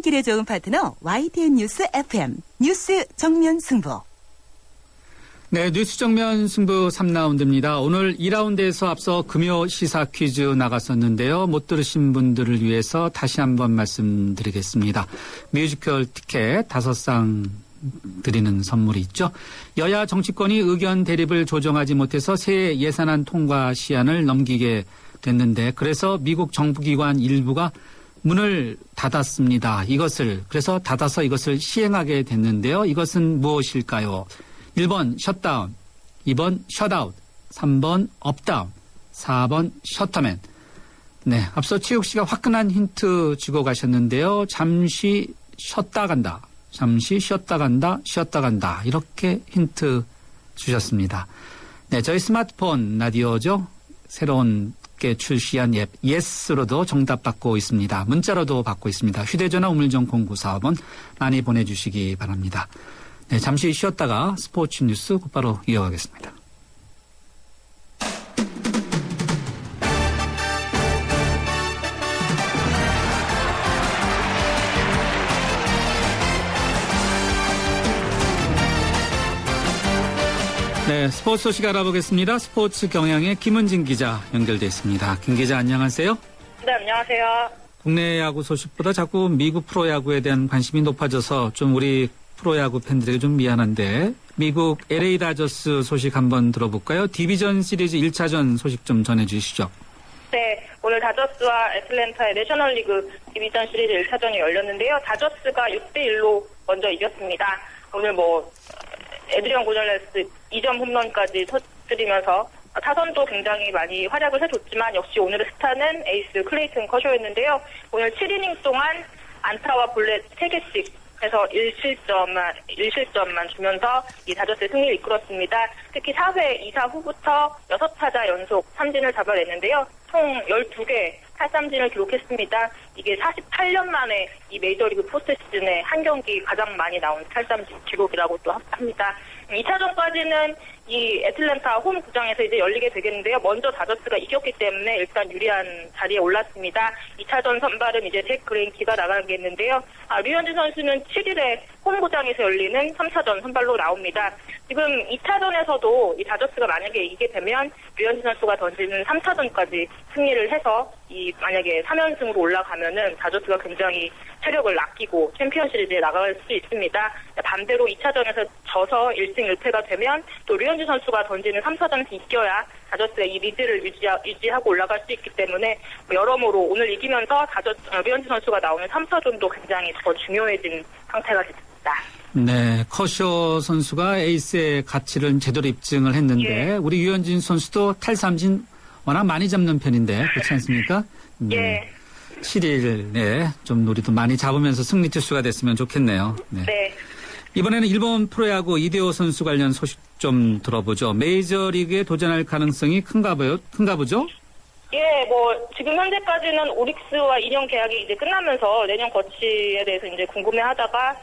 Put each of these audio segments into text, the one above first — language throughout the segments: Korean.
퇴근길에 좋은 파트너 YTN 뉴스 FM 뉴스 정면 승부. 네, 뉴스 정면 승부 3라운드입니다. 오늘 2라운드에서 앞서 금요 시사 퀴즈 나갔었는데요. 못 들으신 분들을 위해서 다시 한번 말씀드리겠습니다. 뮤지컬 티켓 5쌍 드리는 선물이 있죠. 여야 정치권이 의견 대립을 조정하지 못해서 새 예산안 통과 시한을 넘기게 됐는데 그래서 미국 정부기관 일부가 문을 닫았습니다. 그래서 닫아서 이것을 시행하게 됐는데요. 이것은 무엇일까요? 1번 셧다운, 2번 셧아웃, 3번 업다운, 4번 셔터맨. 네, 앞서 최욱 씨가 화끈한 힌트 주고 가셨는데요. 잠시 쉬었다 간다, 잠시 쉬었다 간다, 쉬었다 간다. 이렇게 힌트 주셨습니다. 네, 저희 스마트폰 라디오죠. 새로운 게 출시한 앱 예스로도 정답 받고 있습니다. 문자로도 받고 있습니다. 휴대전화 우물정 0945번 많이 보내주시기 바랍니다. 네, 잠시 쉬었다가 스포츠 뉴스 곧바로 이어가겠습니다. 네, 스포츠 소식 알아보겠습니다. 스포츠 경향의 김은진 기자 연결돼 있습니다. 김 기자 안녕하세요. 네, 안녕하세요. 국내 야구 소식보다 자꾸 미국 프로야구에 대한 관심이 높아져서 좀 우리 프로야구 팬들에게 좀 미안한데 미국 LA 다저스 소식 한번 들어볼까요? 디비전 시리즈 1차전 소식 좀 전해주시죠. 네, 오늘 다저스와 애틀랜타의 내셔널리그 디비전 시리즈 1차전이 열렸는데요. 다저스가 6대1로 먼저 이겼습니다. 오늘 에드리언 고잘레스 2점 홈런까지 터뜨리면서 타선도 굉장히 많이 활약을 해줬지만 역시 오늘의 스타는 에이스 클레이튼 커쇼였는데요. 오늘 7이닝 동안 안타와 볼넷 3개씩 해서 1실점만 주면서 이 다저스의 승리를 이끌었습니다. 특히 4회 2사 후부터 6타자 연속 삼진을 잡아냈는데요. 총 12개 탈삼진을 기록했습니다. 이게 48년 만에 이 메이저리그 포스트 시즌에 한 경기 가장 많이 나온 탈삼진 기록이라고 또 합니다. 2차전까지는 이 애틀랜타 홈 구장에서 이제 열리게 되겠는데요. 먼저 다저스가 이겼기 때문에 일단 유리한 자리에 올랐습니다. 2차전 선발은 이제 잭 그레인키가 나가겠는데요. 류현진 선수는 7일에 홈 구장에서 열리는 3차전 선발로 나옵니다. 지금 2차전에서도 이 다저스가 만약에 이기게 되면 류현진 선수가 던지는 3차전까지 승리를 해서 만약에 3연승으로 올라가면은 다저스가 굉장히 체력을 아끼고 챔피언 시리즈에 나갈 수 있습니다. 반대로 2차전에서 져서 1승 1패가 되면 또 류현진 선수가 던지는 3차전에서 이겨야 다저스의 이 리드를 유지하고 올라갈 수 있기 때문에 여러모로 오늘 이기면서 류현진 선수가 나오는 3차전도 굉장히 더 중요해진 상태가 됐습니다. 네, 커쇼 선수가 에이스의 가치를 제대로 입증을 했는데 우리 류현진 선수도 탈삼진 워낙 많이 잡는 편인데 그렇지 않습니까? 네. 예. 7일 좀 우리도 많이 잡으면서 승리 투수가 됐으면 좋겠네요. 네. 네. 이번에는 일본 프로야구 이대호 선수 관련 소식 좀 들어보죠. 메이저리그에 도전할 가능성이 큰가 보죠? 예, 지금 현재까지는 오릭스와 2년 계약이 이제 끝나면서 내년 거치에 대해서 이제 궁금해하다가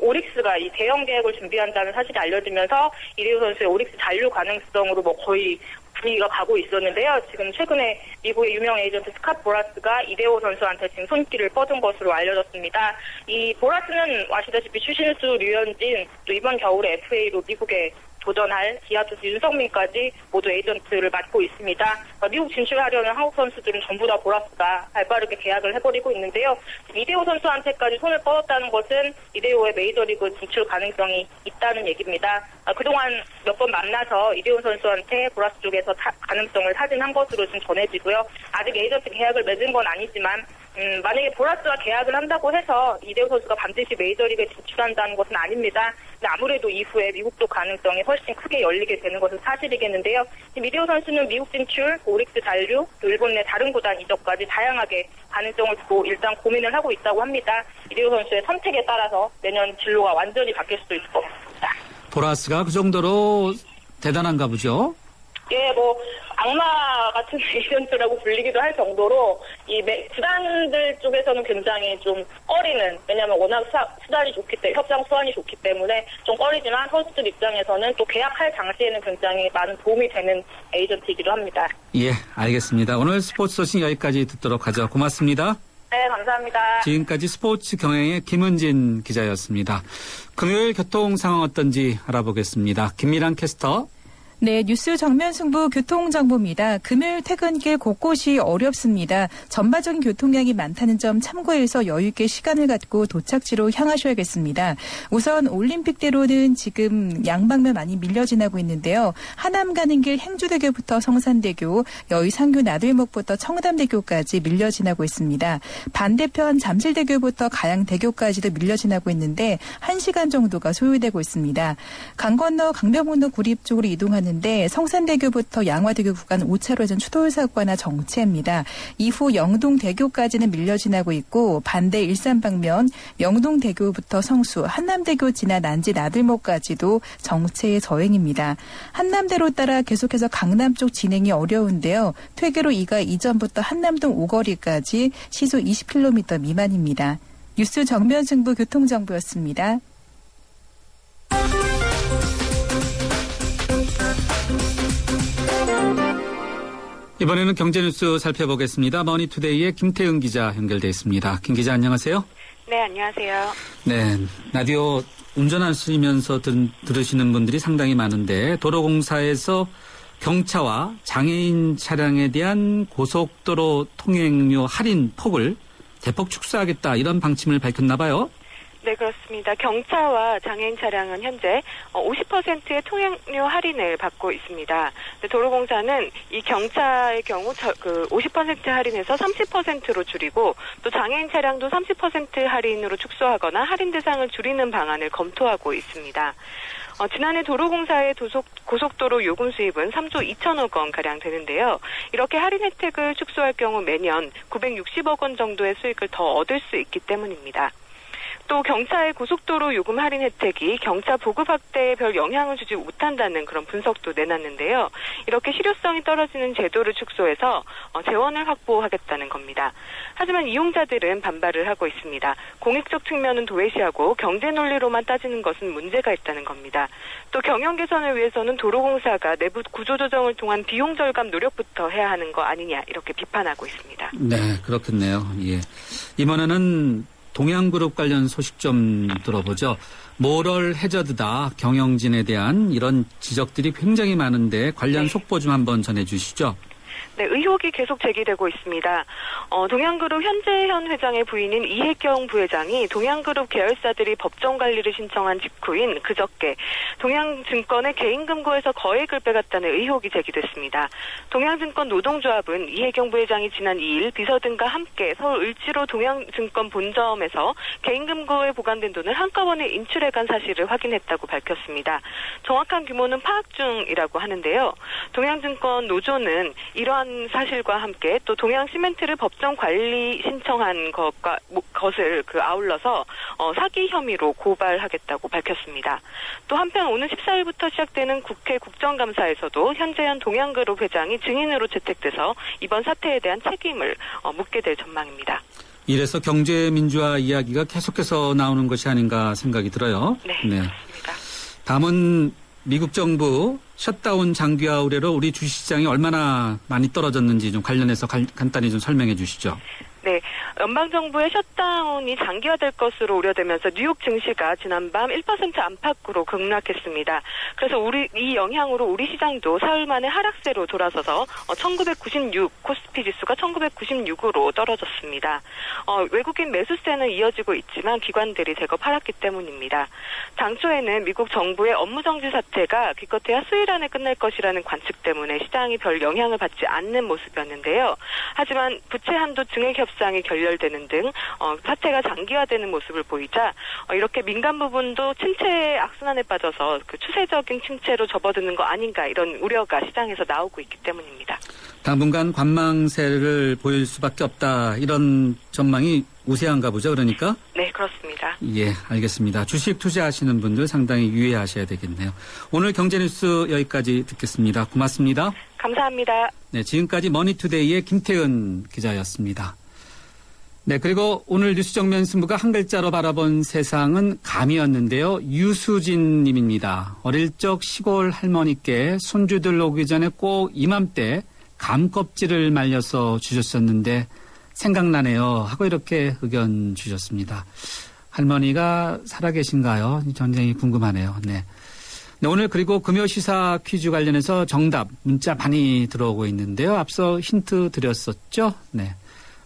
오릭스가 이 대형 계약을 준비한다는 사실이 알려지면서 이대호 선수의 오릭스 잔류 가능성으로 거의 분위기가 가고 있었는데요. 지금 최근에 미국의 유명 에이전트 스캇 보라스가 이대호 선수한테 지금 손길을 뻗은 것으로 알려졌습니다. 이 보라스는 아시다시피 추신수, 류현진, 또 이번 겨울에 FA로 미국에 도전할 기아 투수 윤석민까지 모두 에이전트를 맡고 있습니다. 미국 진출하려는 한국 선수들은 전부 다 보라스가 발빠르게 계약을 해버리고 있는데요. 이대호 선수한테까지 손을 뻗었다는 것은 이대호의 메이저리그 진출 가능성이 있다는 얘기입니다. 그동안 몇 번 만나서 이대호 선수한테 보라스 쪽에서 가능성을 타진한 것으로 좀 전해지고요. 아직 에이전트 계약을 맺은 건 아니지만 만약에 보라스와 계약을 한다고 해서 이대호 선수가 반드시 메이저리그에 진출한다는 것은 아닙니다. 근데 아무래도 이후에 미국 쪽 가능성이 훨씬 크게 열리게 되는 것은 사실이겠는데요. 이대호 선수는 미국 진출, 오릭스 잔류, 또 일본 내 다른 구단 이적까지 다양하게 가능성을 두고 일단 고민을 하고 있다고 합니다. 이대호 선수의 선택에 따라서 내년 진로가 완전히 바뀔 수도 있을 것 같습니다. 보라스가 그 정도로 대단한가 보죠? 예, 악마 같은 에이전트라고 불리기도 할 정도로 구단들 쪽에서는 굉장히 좀 꺼리는, 왜냐하면 워낙 수단이 좋기 때문에, 협상 수완이 좋기 때문에 좀 꺼리지만 선수들 입장에서는 또 계약할 당시에는 굉장히 많은 도움이 되는 에이전트이기도 합니다. 예, 알겠습니다. 오늘 스포츠 소식 여기까지 듣도록 하죠. 고맙습니다. 네, 감사합니다. 지금까지 스포츠 경향의 김은진 기자였습니다. 금요일 교통 상황 어떤지 알아보겠습니다. 김미란 캐스터. 네, 뉴스 정면 승부 교통정보입니다. 금요일 퇴근길 곳곳이 어렵습니다. 전반적인 교통량이 많다는 점 참고해서 여유 있게 시간을 갖고 도착지로 향하셔야겠습니다. 우선 올림픽대로는 지금 양방면 많이 밀려 지나고 있는데요. 하남 가는 길 행주대교부터 성산대교, 여의상교 나들목부터 청담대교까지 밀려 지나고 있습니다. 반대편 잠실대교부터 가양대교까지도 밀려 지나고 있는데 1시간 정도가 소요되고 있습니다. 강 건너 강변북로 구립 쪽으로 이동하는 성산대교부터 양화대교 구간 5차로에선 추돌 사고나 정체입니다. 이후 영동대교까지는 밀려 지나고 있고 반대 일산 방면 영동대교부터 성수, 한남대교 지나 난지 나들목까지도 정체의 저행입니다. 한남대로 따라 계속해서 강남 쪽 진행이 어려운데요. 퇴계로 2가 이전부터 한남동 오거리까지 시속 20km 미만입니다. 뉴스 정면 승부 교통정보였습니다. 이번에는 경제뉴스 살펴보겠습니다. 머니투데이의 김태은 기자 연결돼 있습니다. 김 기자 안녕하세요. 네, 안녕하세요. 네, 라디오 운전하시면서 들으시는 분들이 상당히 많은데 도로공사에서 경차와 장애인 차량에 대한 고속도로 통행료 할인 폭을 대폭 축소하겠다 이런 방침을 밝혔나 봐요. 네, 그렇습니다. 경차와 장애인 차량은 현재 50%의 통행료 할인을 받고 있습니다. 도로공사는 이 경차의 경우 50% 할인해서 30%로 줄이고 또 장애인 차량도 30% 할인으로 축소하거나 할인 대상을 줄이는 방안을 검토하고 있습니다. 지난해 도로공사의 고속도로 요금 수입은 3조 2천억 원가량 되는데요. 이렇게 할인 혜택을 축소할 경우 매년 960억 원 정도의 수익을 더 얻을 수 있기 때문입니다. 또 경차의 고속도로 요금 할인 혜택이 경차 보급 확대에 별 영향을 주지 못한다는 그런 분석도 내놨는데요. 이렇게 실효성이 떨어지는 제도를 축소해서 재원을 확보하겠다는 겁니다. 하지만 이용자들은 반발을 하고 있습니다. 공익적 측면은 도외시하고 경제 논리로만 따지는 것은 문제가 있다는 겁니다. 또 경영 개선을 위해서는 도로공사가 내부 구조조정을 통한 비용 절감 노력부터 해야 하는 거 아니냐 이렇게 비판하고 있습니다. 네, 그렇겠네요. 예. 이번에는 동양그룹 관련 소식 좀 들어보죠. 모럴 해저드다 경영진에 대한 이런 지적들이 굉장히 많은데 관련 속보 좀 한번 전해주시죠. 네, 의혹이 계속 제기되고 있습니다. 동양그룹 현재현 회장의 부인인 이혜경 부회장이 동양그룹 계열사들이 법정 관리를 신청한 직후인 그저께 동양증권의 개인금고에서 거액을 빼갔다는 의혹이 제기됐습니다. 동양증권 노동조합은 이혜경 부회장이 지난 2일 비서등과 함께 서울 을지로 동양증권 본점에서 개인금고에 보관된 돈을 한꺼번에 인출해간 사실을 확인했다고 밝혔습니다. 정확한 규모는 파악 중이라고 하는데요. 동양증권 노조는 이러한 사실과 함께 또 동양시멘트를 법정 관리 신청한 것을 아울러서 사기 혐의로 고발하겠다고 밝혔습니다. 또 한편 오는 14일부터 시작되는 국회 국정감사에서도 현재현 동양그룹 회장이 증인으로 채택돼서 이번 사태에 대한 책임을 묻게 될 전망입니다. 이래서 경제민주화 이야기가 계속해서 나오는 것이 아닌가 생각이 들어요. 네, 그렇습니다. 다음은 미국 정부 셧다운 장기화 우려로 우리 주식시장이 얼마나 많이 떨어졌는지 좀 관련해서 간단히 좀 설명해 주시죠. 네, 연방정부의 셧다운이 장기화될 것으로 우려되면서 뉴욕 증시가 지난밤 1% 안팎으로 급락했습니다. 그래서 이 영향으로 우리 시장도 사흘 만에 하락세로 돌아서서 1996, 코스피 지수가 1996으로 떨어졌습니다. 외국인 매수세는 이어지고 있지만 기관들이 대거 팔았기 때문입니다. 당초에는 미국 정부의 업무정지 사태가 기껏해야 수요일 안에 끝날 것이라는 관측 때문에 시장이 별 영향을 받지 않는 모습이었는데요. 하지만 부채 한도 증액 협상이 결렬되는 등 사태가 장기화되는 모습을 보이자 이렇게 민간 부분도 침체의 악순환에 빠져서 그 추세적인 침체로 접어드는 거 아닌가 이런 우려가 시장에서 나오고 있기 때문입니다. 당분간 관망세를 보일 수밖에 없다 이런 전망이 우세한가 보죠. 그러니까? 네, 그렇습니다. 예, 알겠습니다. 주식 투자하시는 분들 상당히 유의하셔야 되겠네요. 오늘 경제뉴스 여기까지 듣겠습니다. 고맙습니다. 감사합니다. 네, 지금까지 머니투데이의 김태은 기자였습니다. 네, 그리고 오늘 뉴스 정면 승부가 한 글자로 바라본 세상은 감이었는데요. 유수진 님입니다. 어릴 적 시골 할머니께 손주들 오기 전에 꼭 이맘때 감 껍질을 말려서 주셨었는데 생각나네요. 하고 이렇게 의견 주셨습니다. 할머니가 살아계신가요? 굉장히 궁금하네요. 네. 네, 오늘 그리고 금요 시사 퀴즈 관련해서 정답 문자 많이 들어오고 있는데요. 앞서 힌트 드렸었죠? 네.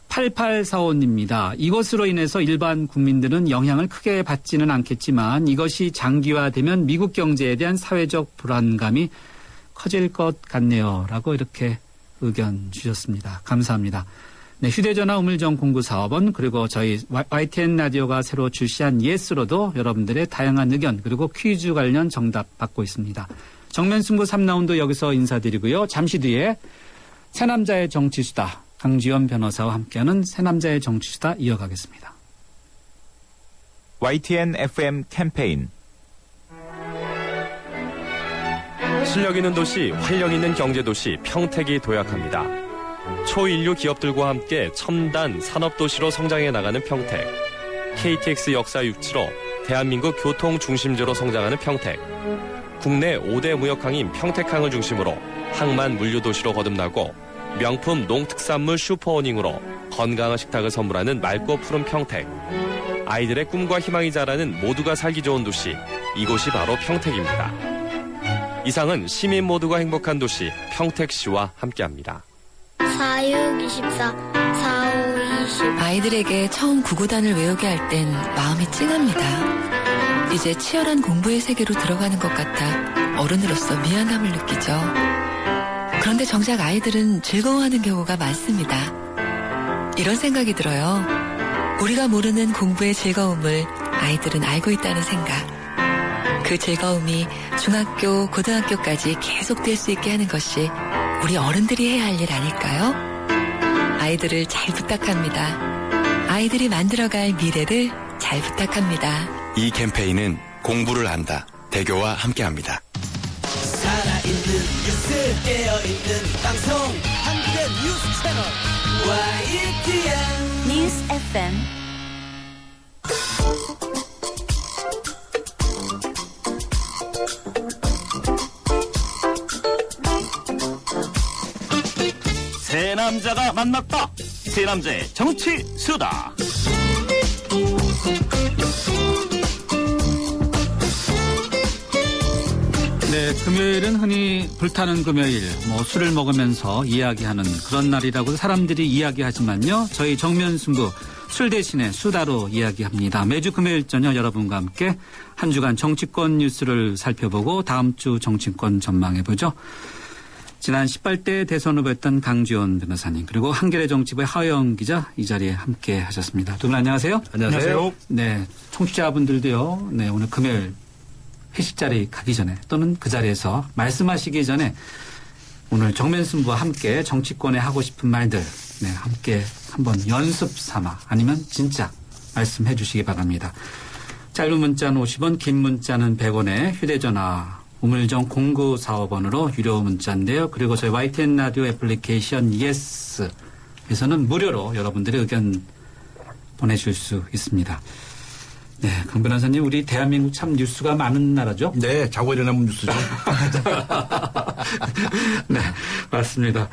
8845님입니다. 이것으로 인해서 일반 국민들은 영향을 크게 받지는 않겠지만 이것이 장기화되면 미국 경제에 대한 사회적 불안감이 커질 것 같네요. 라고 이렇게 의견 주셨습니다. 감사합니다. 네, 휴대전화 우물정 0945번 그리고 저희 YTN 라디오가 새로 출시한 예스로도 여러분들의 다양한 의견 그리고 퀴즈 관련 정답 받고 있습니다. 정면승부 3라운드 여기서 인사드리고요. 잠시 뒤에 새남자의 정치수다 강지원 변호사와 함께하는 새남자의 정치수다 이어가겠습니다. YTN FM 캠페인 실력 있는 도시, 활력 있는 경제도시 평택이 도약합니다. 초인류 기업들과 함께 첨단 산업도시로 성장해 나가는 평택. KTX 역사 유치로 대한민국 교통 중심지로 성장하는 평택. 국내 5대 무역항인 평택항을 중심으로 항만 물류도시로 거듭나고 명품 농특산물 슈퍼오닝으로 건강한 식탁을 선물하는 맑고 푸른 평택. 아이들의 꿈과 희망이 자라는 모두가 살기 좋은 도시, 이곳이 바로 평택입니다. 이상은 시민 모두가 행복한 도시 평택시와 함께합니다. 4624 4520 아이들에게 처음 구구단을 외우게 할 땐 마음이 찡합니다. 이제 치열한 공부의 세계로 들어가는 것 같아 어른으로서 미안함을 느끼죠. 그런데 정작 아이들은 즐거워하는 경우가 많습니다. 이런 생각이 들어요. 우리가 모르는 공부의 즐거움을 아이들은 알고 있다는 생각. 그 즐거움이 중학교, 고등학교까지 계속될 수 있게 하는 것이 우리 어른들이 해야 할 일 아닐까요? 아이들을 잘 부탁합니다. 아이들이 만들어갈 미래를 잘 부탁합니다. 이 캠페인은 공부를 한다. 대교와 함께합니다. 살아있는 뉴스 깨어있는 방송 한국의 뉴스 채널 YTN 뉴스 FM 세 남자가 만났다. 세 남자의 정치 수다. 네, 금요일은 흔히 불타는 금요일, 술을 먹으면서 이야기하는 그런 날이라고 사람들이 이야기하지만요. 저희 정면승부 술 대신에 수다로 이야기합니다. 매주 금요일 저녁 여러분과 함께 한 주간 정치권 뉴스를 살펴보고 다음 주 정치권 전망해보죠. 지난 18대 대선 후보였던 강지원 변호사님 그리고 한겨레 정치부의 하영 기자 이 자리에 함께 하셨습니다. 두 분 안녕하세요. 안녕하세요. 네, 청취자분들도요. 네, 오늘 금요일 회식 자리 가기 전에 또는 그 자리에서 말씀하시기 전에 오늘 정면승부와 함께 정치권에 하고 싶은 말들 네, 함께 한번 연습 삼아 아니면 진짜 말씀해 주시기 바랍니다. 짧은 문자는 50원, 긴 문자는 100원에 휴대전화 우물정 0945번으로 유료 문자인데요. 그리고 저희 YTN 라디오 애플리케이션 예스에서는 무료로 여러분들의 의견 보내줄 수 있습니다. 네, 강 변호사님, 우리 대한민국 참 뉴스가 많은 나라죠? 네, 자고 일어나면 뉴스죠. 네, 맞습니다.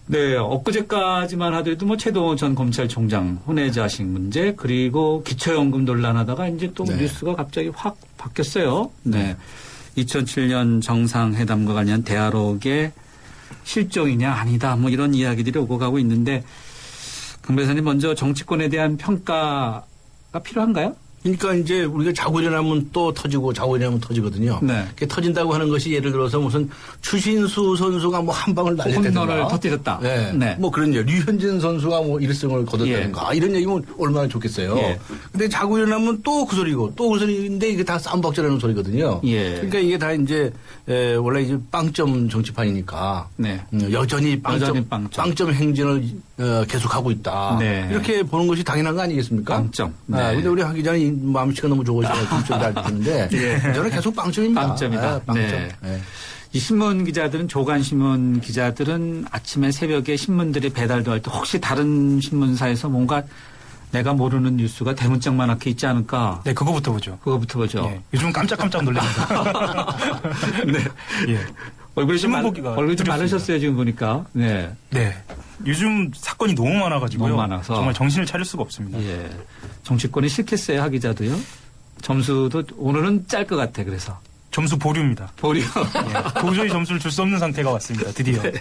네, 엊그제까지만 하더라도 최동호 전 검찰총장 혼외자식 문제 그리고 기초연금 논란하다가 이제 또 뉴스가 갑자기 확 바뀌었어요. 네. 2007년 정상회담과 관련 대화록에 실종이냐 아니다 이런 이야기들이 오고 가고 있는데 강 변호사님 먼저 정치권에 대한 평가가 필요한가요? 그러니까 이제 우리가 자고 일어나면 또 터지고 자고 일어나면 터지거든요. 네. 터진다고 하는 것이 예를 들어서 무슨 추신수 선수가 한 방을 날렸다든가. 홈런을 터뜨렸다. 네. 네. 그런 일. 류현진 선수가 1승을 거뒀다든가. 이런 얘기면 얼마나 좋겠어요. 근데 자고 일어나면 또 그 소리고 또 그 소리인데 이게 다 쌈박질하는 소리거든요. 그러니까 이게 다 이제 원래 이제 빵점 정치판이니까. 네. 여전히 빵점 행진을 계속하고 있다. 네. 이렇게 보는 것이 당연한 거 아니겠습니까? 빵점. 네. 근데 우리 하 기자는 마음씨가 너무 좋으셔서 좀 잘 듣는데 저는 계속 빵점입니다. 빵점이다. 빵점. 네. 이 신문 기자들은 조간 신문 기자들은 아침에 새벽에 신문들이 배달될 때 혹시 다른 신문사에서 뭔가 내가 모르는 뉴스가 대문짝만하게 있지 않을까? 네, 그거부터 보죠. 예. 요즘은 깜짝깜짝 놀랍니다. 네. 예. 얼굴이 좀 많으셨어요 지금 보니까. 네. 네. 요즘 사건이 너무 많아가지고요. 너무 많아서. 정말 정신을 차릴 수가 없습니다. 예. 정치권이 싫겠어요, 하 기자도요? 점수도 오늘은 짤 것 같아, 그래서. 점수 보류입니다. 보류. 예, 도저히 점수를 줄 수 없는 상태가 왔습니다. 드디어. 네.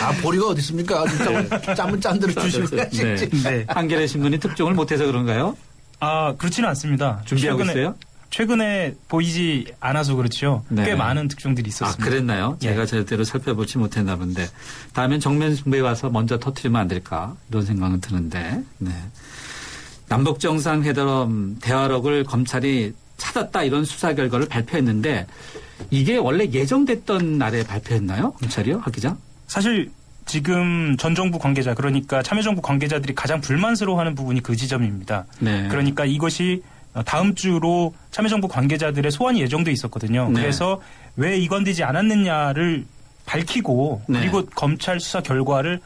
아, 보류가 어디 있습니까? 짜면 짠 대로 주시면 네. 네. 한겨레 신문이 특종을 못해서 그런가요? 아, 그렇지는 않습니다. 준비하고 있어요? 최근에 보이지 않아서 그렇죠. 네. 꽤 많은 특종들이 있었습니다. 아, 그랬나요? 예. 제가 제대로 살펴보지 못했나 본데. 다음엔 정면 승부에 와서 먼저 터뜨리면 안 될까? 이런 생각은 드는데. 네. 남북정상회담 대화록을 검찰이 찾았다 이런 수사 결과를 발표했는데 이게 원래 예정됐던 날에 발표했나요? 검찰이요? 하 기자? 사실 지금 전 정부 관계자 그러니까 참여정부 관계자들이 가장 불만스러워하는 부분이 그 지점입니다. 네. 그러니까 이것이 다음 주로 참여정부 관계자들의 소환이 예정돼 있었거든요. 네. 그래서 왜 이건되지 않았느냐를 밝히고 네. 그리고 검찰 수사 결과를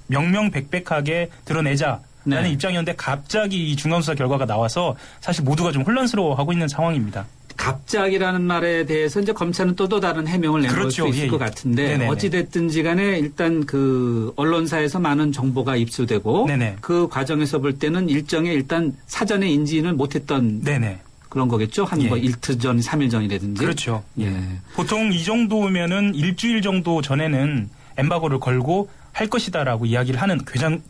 명명백백하게 드러내자라는 네. 입장이었는데 갑자기 이 중간수사 결과가 나와서 사실 모두가 좀 혼란스러워하고 있는 상황입니다. 갑작이라는 말에 대해서 이제 검찰은 또 다른 해명을 내놓을 그렇죠. 수 있을 예, 것 예. 같은데 네네네. 어찌됐든지 간에 일단 그 언론사에서 많은 정보가 입수되고 네네. 그 과정에서 볼 때는 일정에 일단 사전에 인지는 못했던 네네. 그런 거겠죠? 한 예. 뭐 이틀 전, 3일 전이라든지. 그렇죠. 예. 보통 이 정도면은 일주일 정도 전에는 엠바고를 걸고 할 것이다라고 이야기를 하는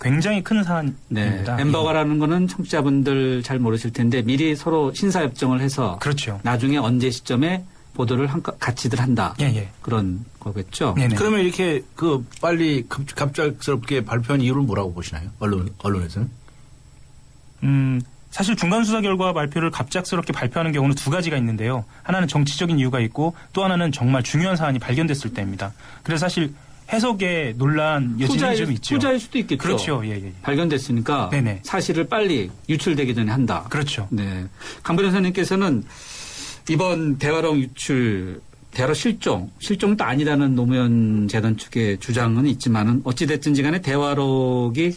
굉장히 큰 네. 사안입니다. 엠버거라는 거는 청취자분들 잘 모르실 텐데 미리 서로 신사협정을 해서 그렇죠. 나중에 언제 시점에 보도를 같이들 한다. 예, 예. 그런 거겠죠. 네네. 그러면 이렇게 그 빨리 갑작스럽게 발표한 이유를 뭐라고 보시나요? 언론에서는? 사실 중간수사 결과 발표를 갑작스럽게 발표하는 경우는 두 가지가 있는데요. 하나는 정치적인 이유가 있고 또 하나는 정말 중요한 사안이 발견됐을 때입니다. 그래서 사실 해석에 논란 여진이 좀 있죠. 투자일 수도 있겠죠. 그렇죠. 예, 예. 발견됐으니까 네네. 사실을 빨리 유출되기 전에 한다. 그렇죠. 네. 강 변호사님께서는 이번 대화록 유출, 대화록 실종도 아니라는 노무현 재단 측의 주장은 있지만은 어찌됐든지 간에 대화록이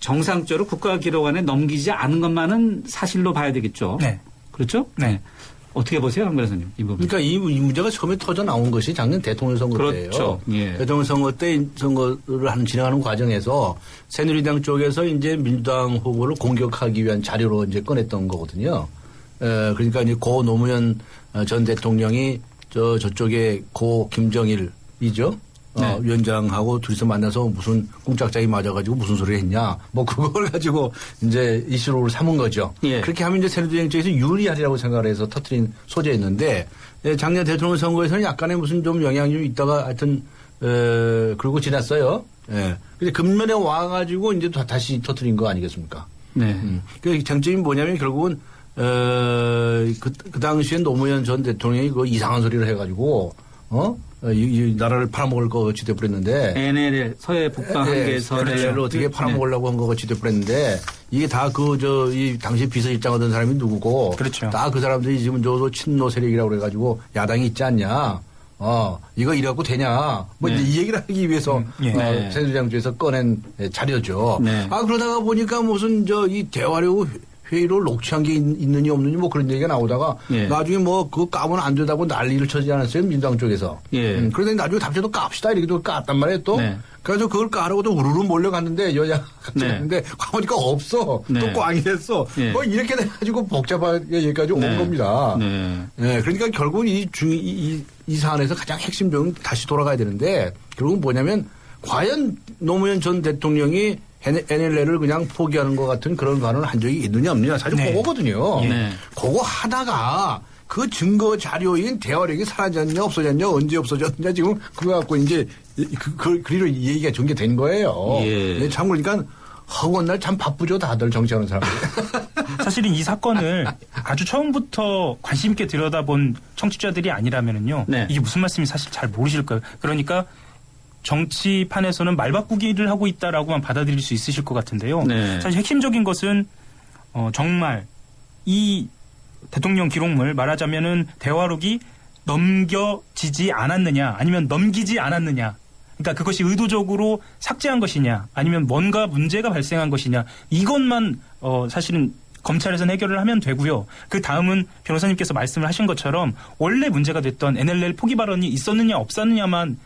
정상적으로 국가기록원에 넘기지 않은 것만은 사실로 봐야 되겠죠. 네. 그렇죠? 네. 어떻게 보세요, 강 변호사님? 이 부분. 그러니까 이 문제가 처음에 터져 나온 것이 작년 대통령 선거 때예요. 그렇죠. 예. 대통령 선거 때 선거를 진행하는 과정에서 새누리당 쪽에서 이제 민주당 후보를 공격하기 위한 자료로 이제 꺼냈던 거거든요. 그러니까 이제 고 노무현 전 대통령이 저쪽에 고 김정일이죠. 네. 위원장하고 둘이서 만나서 무슨 꿍짝짝이 맞아가지고 무슨 소리를 했냐. 뭐 그걸 가지고 이제 이슈로 삼은 거죠. 예. 그렇게 하면 이제 새누리당 쪽에서 유리하리라고 생각을 해서 터뜨린 소재였는데 작년 대통령 선거에서는 약간의 무슨 좀 영향이 좀 있다가 하여튼 그러고 지났어요. 예. 근데 근면에 와가지고 이제 다시 터뜨린 거 아니겠습니까? 네. 그 장점이 뭐냐면 결국은 그 당시엔 노무현 전 대통령이 그 이상한 소리를 해가지고 이 나라를 팔아먹을 거 같이 돼버렸는데. NLL, 서해 북방 한계에서. NLL을 어떻게 팔아먹으려고 한 거 같이 돼버렸는데, 이게 다 이 당시 비서실장 하던 사람이 누구고. 그렇죠. 다 그 사람들이 지금 친노 세력이라고 그래가지고 야당이 있지 않냐. 이거 이래갖고 되냐. 뭐 네. 이제 이 얘기를 하기 위해서, 네. 새누리당 쪽에서 꺼낸 자료죠. 네. 그러다가 보니까 무슨 이 대화력 회의를 녹취한 게 있느니 없느니 뭐 그런 얘기가 나오다가 예. 나중에 뭐 그거 까면 안 되다고 난리를 쳐지 않았어요 민주당 쪽에서. 예. 그런데 나중에 답변도 깝시다 이렇게 또 깠단 말이에요 또. 네. 그래서 그걸 까라고 또 우르르 몰려갔는데 여자가 네. 갔는데 가보니까 없어. 네. 또 꽝이 됐어. 예. 뭐 이렇게 돼가지고 복잡하게 여기까지 네. 온 겁니다. 네. 네. 그러니까 결국은 이 사안에서 가장 핵심 적은 다시 돌아가야 되는데 결국은 뭐냐면 과연 노무현 전 대통령이 NLL을 그냥 포기하는 것 같은 그런 발언을 한 적이 있느냐 없느냐 사실 네. 그거거든요. 네. 그거 하다가 그 증거 자료인 대화력이 사라졌냐 없어졌냐 언제 없어졌냐 지금 그거 갖고 이제 그리로 얘기가 전개된 거예요. 예. 참 그러니까 허구한 날 참 바쁘죠 다들 정치하는 사람들. 사실은 이 사건을 아주 처음부터 관심 있게 들여다본 청취자들이 아니라면은요. 네. 이게 무슨 말씀인지 사실 잘 모르실 거예요. 그러니까 정치판에서는 말바꾸기를 하고 있다라고만 받아들일 수 있으실 것 같은데요. 네. 사실 핵심적인 것은 정말 이 대통령 기록물 말하자면은 대화록이 넘겨지지 않았느냐 아니면 넘기지 않았느냐. 그러니까 그것이 의도적으로 삭제한 것이냐 아니면 뭔가 문제가 발생한 것이냐 이것만 사실은 검찰에서는 해결을 하면 되고요. 그 다음은 변호사님께서 말씀을 하신 것처럼 원래 문제가 됐던 NLL 포기 발언이 있었느냐 없었느냐만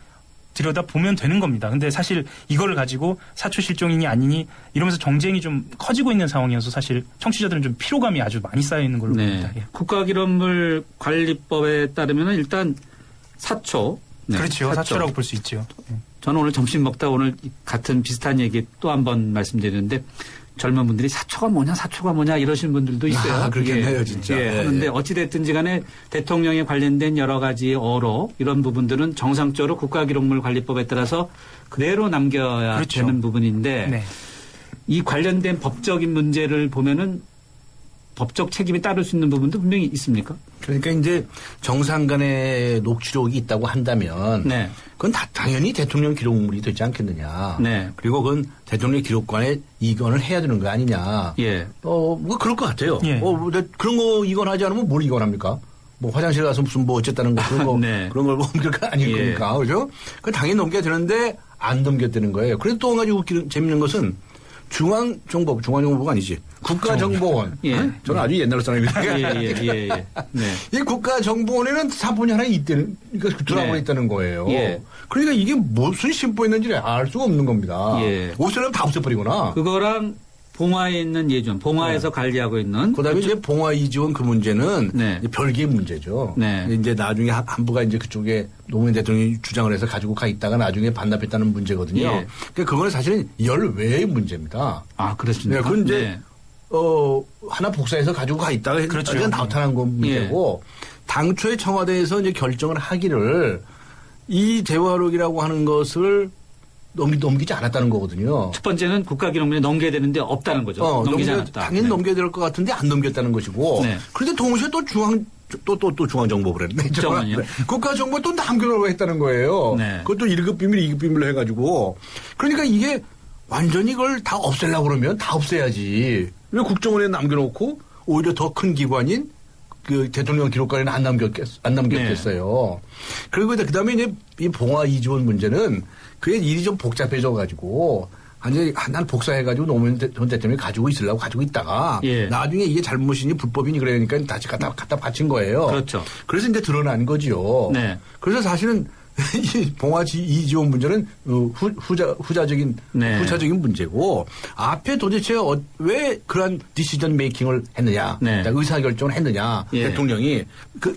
들여다보면 되는 겁니다. 근데 사실 이거를 가지고 사초 실종이니 아니니 이러면서 정쟁이 좀 커지고 있는 상황이어서 사실 청취자들은 좀 피로감이 아주 많이 쌓여 있는 걸로 봅니다. 예. 국가기록물 관리법에 따르면 일단 사초. 네, 그렇죠. 사초라고 볼 수 있죠. 저는 오늘 점심 먹다 오늘 같은 비슷한 얘기 또 한 번 말씀드리는데 젊은 분들이 사초가 뭐냐 이러시는 분들도 있어요. 그렇겠네요, 진짜. 그런데 어찌됐든지 간에 대통령에 관련된 여러 가지 어록 이런 부분들은 정상적으로 국가기록물 관리법에 따라서 그대로 남겨야 그렇죠. 되는 부분인데 네. 이 관련된 법적인 문제를 보면은 법적 책임이 따를 수 있는 부분도 분명히 있습니까? 그러니까 이제 정상 간의 녹취록이 있다고 한다면 네. 그건 당연히 대통령 기록물이 되지 않겠느냐. 네. 그리고 그건 대통령 기록관에 이건을 해야 되는 거 아니냐. 예. 뭐 그럴 것 같아요. 예. 그런 거 이건하지 않으면 뭘 이건합니까? 뭐 화장실 가서 무슨 뭐 어쨌다는 거 그런 거 네. 그런 걸 넘길 거 아닐 거니까. 그죠? 그 당연히 넘겨야 되는데 안 넘겼다는 거예요. 그래서 또 한 가지 재밌는 것은 중앙정보부가 아니지. 국가정보원. 예. 저는 아주 옛날 사람입니다. 예. 네. 이 국가정보원에는 사본이 하나 있다는, 그러니까 들어가 있다는 거예요. 예. 그러니까 이게 무슨 심보였는지 알 수가 없는 겁니다. 예. 옷을 다 없애버리거나. 그거랑 봉화에 있는 예전, 봉화에서 관리하고 있는. 그 다음에 이제 봉화 이지원 그 문제는 네. 별개의 문제죠. 네. 이제 나중에 한부가 이제 그쪽에 노무현 대통령이 주장을 해서 가지고 가 있다가 나중에 반납했다는 문제거든요. 예. 그러니까 그거는 사실은 열외의 문제입니다. 아, 그렇습니까? 네. 그건 이제, 네. 하나 복사해서 가지고 가 있다가 그렇죠. 나타난 건 문제고 당초에 청와대에서 이제 결정을 하기를 이 대화록이라고 하는 것을 넘기지 않았다는 거거든요. 첫 번째는 국가기록물에 넘겨야 되는데 없다는 거죠. 넘기지 않았다. 당연히 네. 넘겨야 될 것 같은데 안 넘겼다는 것이고. 네. 그런데 동시에 또 중앙정보부 그랬네. 국정원이요? 국가정보 또 남겨놓으라고 했다는 거예요. 네. 그것도 1급 비밀, 2급 비밀로 해가지고. 그러니까 이게 완전히 이걸 다 없애려고 그러면 다 없애야지. 왜 국정원에 남겨놓고 오히려 더 큰 기관인 그 대통령 기록관에는 안 남겼겠어요. 네. 그리고 그 다음에 이제 이 봉화 이지원 문제는 그게 일이 좀 복잡해져가지고 난 복사해가지고 노무현 전 대통령이 가지고 있으려고 가지고 있다가 나중에 이게 잘못이니 불법이니 그러니까 다시 갖다 바친 거예요. 그렇죠. 그래서 이제 드러난 거지요. 네. 그래서 사실은 이 봉화 이지원 문제는 후자적인 문제고 앞에 도대체 왜 그러한 디시전 메이킹을 했느냐, 의사 결정을 했느냐, 대통령이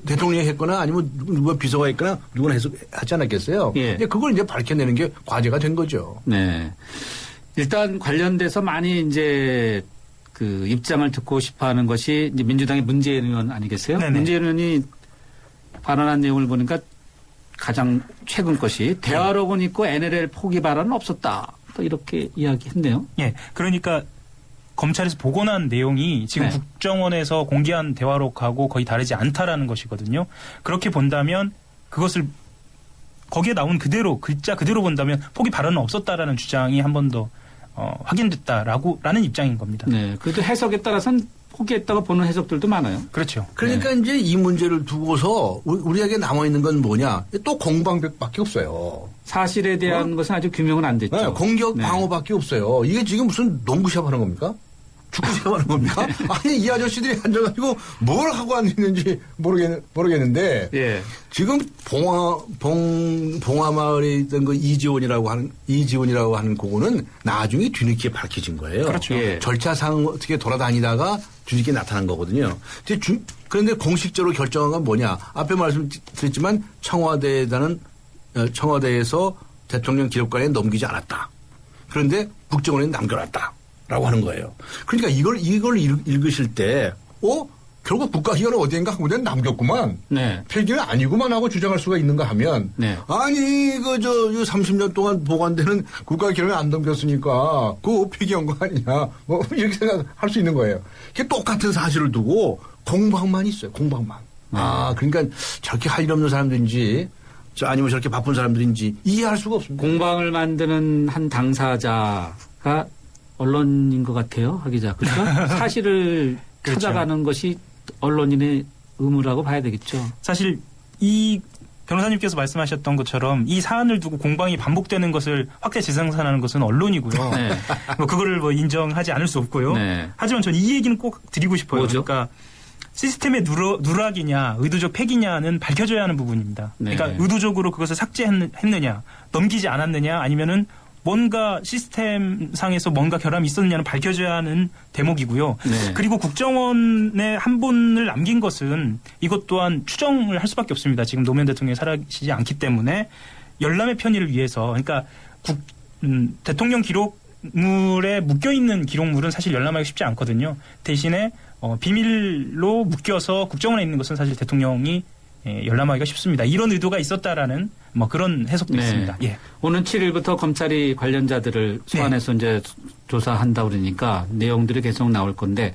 대통령이 했거나 아니면 누가 비서가 했거나 누구나 하지 않았겠어요. 그걸 이제 밝혀내는 게 과제가 된 거죠. 네. 일단 관련돼서 많이 이제 그 입장을 듣고 싶어하는 것이 이제 민주당의 문재인 의원 아니겠어요? 네네. 문재인 의원이 발언한 내용을 보니까 가장 최근 것이 대화록은 있고 NLL 포기 발언은 없었다. 또 이렇게 이야기했네요. 예. 그러니까 검찰에서 복원한 내용이 지금 국정원에서 공개한 대화록하고 거의 다르지 않다라는 것이거든요. 그렇게 본다면 그것을 거기에 나온 그대로 글자 그대로 본다면 포기 발언은 없었다라는 주장이 한 번 더 확인됐다라는 입장인 겁니다. 네. 그래도 해석에 따라서는 포기했다고 보는 해석들도 많아요. 그렇죠. 그러니까 이제 이 문제를 두고서 우리에게 남아있는 건 뭐냐. 또 공방밖에 없어요. 사실에 대한 것은 아직 규명은 안 됐죠. 네, 공격 방어밖에 없어요. 이게 지금 무슨 농구시합 하는 겁니까? 축구시합 하는 겁니까? 아니 이 아저씨들이 앉아가지고 뭘 하고 앉았는지 모르겠는데 지금 봉화마을에 있던 그 이지원이라고 하는 그거는 나중에 뒤늦게 밝혀진 거예요. 그렇죠. 절차상 어떻게 돌아다니다가 뒤늦게 나타난 거거든요. 그런데 공식적으로 결정한 건 뭐냐? 앞에 말씀드렸지만 청와대에서 대통령 기록관에 넘기지 않았다. 그런데 국정원에 남겨놨다. 라고 하는 거예요. 그러니까 이걸 읽으실 때, 결국 국가기관은 어디인가 하고 남겼구만. 폐기는 아니구만 하고 주장할 수가 있는가 하면, 아니, 30년 동안 보관되는 국가기관에 안 넘겼으니까, 그거 폐기한 거 아니냐. 뭐, 이렇게 생각할 수 있는 거예요. 이게 똑같은 사실을 두고 공방만 있어요. 공방만. 그러니까 저렇게 할 일 없는 사람들인지, 아니면 저렇게 바쁜 사람들인지 이해할 수가 없습니다. 공방을 만드는 한 당사자가 언론인 것 같아요, 하 기자. 그렇죠? 사실을 그렇죠. 찾아가는 것이 언론인의 의무라고 봐야 되겠죠. 사실 이 변호사님께서 말씀하셨던 것처럼 이 사안을 두고 공방이 반복되는 것을 확대 재생산하는 것은 언론이고요. 뭐 그거를 인정하지 않을 수 없고요. 하지만 저는 이 얘기는 꼭 드리고 싶어요. 뭐죠? 그러니까 시스템의 누락이냐 의도적 폐기냐는 밝혀져야 하는 부분입니다. 그러니까 의도적으로 그것을 삭제했느냐 넘기지 않았느냐 아니면은 뭔가 시스템상에서 뭔가 결함이 있었느냐는 밝혀져야 하는 대목이고요. 네. 그리고 국정원에 한 분을 남긴 것은 이것 또한 추정을 할 수밖에 없습니다. 지금 노무현 대통령이 살아계시지 않기 때문에 열람의 편의를 위해서 그러니까 대통령 기록물에 묶여있는 기록물은 사실 열람하기 쉽지 않거든요. 대신에 비밀로 묶여서 국정원에 있는 것은 사실 대통령이 열람하기가 쉽습니다. 이런 의도가 있었다라는 뭐 그런 해석도 네. 있습니다. 예. 오는 7일부터 검찰이 관련자들을 소환해서 이제 조사한다 그러니까 내용들이 계속 나올 건데